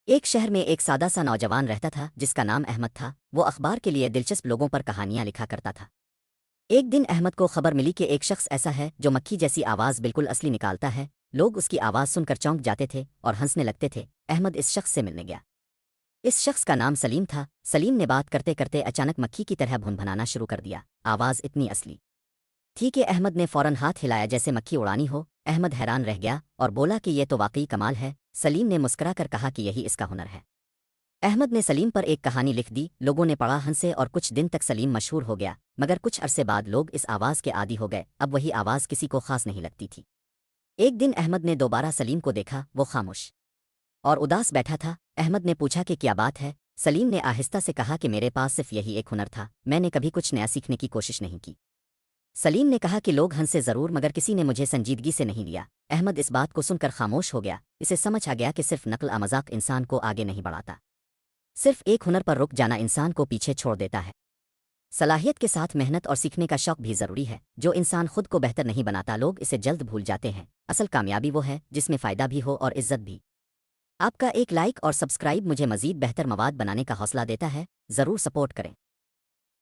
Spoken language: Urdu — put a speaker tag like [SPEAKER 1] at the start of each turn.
[SPEAKER 1] ایک شہر میں ایک سادہ سا نوجوان رہتا تھا جس کا نام احمد تھا۔ وہ اخبار کے لیے دلچسپ لوگوں پر کہانیاں لکھا کرتا تھا۔ ایک دن احمد کو خبر ملی کہ ایک شخص ایسا ہے جو مکھی جیسی آواز بالکل اصلی نکالتا ہے۔ لوگ اس کی آواز سن کر چونک جاتے تھے اور ہنسنے لگتے تھے۔ احمد اس شخص سے ملنے گیا۔ اس شخص کا نام سلیم تھا۔ سلیم نے بات کرتے کرتے اچانک مکھی کی طرح بھنبھنانا شروع کر دیا۔ آواز اتنی اصلی تھی کہ احمد نے فوراً ہاتھ ہلایا جیسے مکھی اڑانی ہو۔ احمد حیران رہ گیا اور بولا کہ یہ تو واقعی کمال ہے۔ سلیم نے مسکرا کر کہا کہ یہی اس کا ہنر ہے۔ احمد نے سلیم پر ایک کہانی لکھ دی۔ لوگوں نے پڑھا، ہنسے اور کچھ دن تک سلیم مشہور ہو گیا۔ مگر کچھ عرصے بعد لوگ اس آواز کے عادی ہو گئے۔ اب وہی آواز کسی کو خاص نہیں لگتی تھی۔ ایک دن احمد نے دوبارہ سلیم کو دیکھا۔ وہ خاموش اور اداس بیٹھا تھا۔ احمد نے پوچھا کہ کیا بات ہے؟ سلیم نے آہستہ سے کہا کہ میرے پاس صرف یہی ایک ہنر تھا، میں نے کبھی کچھ نیا سیکھنے کی کوشش نہیں کی۔ سلیم نے کہا کہ لوگ ہنسے ضرور مگر کسی نے مجھے سنجیدگی سے نہیں لیا۔ احمد اس بات کو سن کر خاموش ہو گیا۔ اسے سمجھ آ گیا کہ صرف نقل و مذاق انسان کو آگے نہیں بڑھاتا، صرف ایک ہنر پر رک جانا انسان کو پیچھے چھوڑ دیتا ہے۔ صلاحیت کے ساتھ محنت اور سیکھنے کا شوق بھی ضروری ہے۔ جو انسان خود کو بہتر نہیں بناتا لوگ اسے جلد بھول جاتے ہیں۔ اصل کامیابی وہ ہے جس میں فائدہ بھی ہو اور عزت بھی۔ آپ کا ایک لائک اور سبسکرائب مجھے مزید بہتر مواد بنانے کا حوصلہ دیتا ہے۔ ضرور سپورٹ کریں۔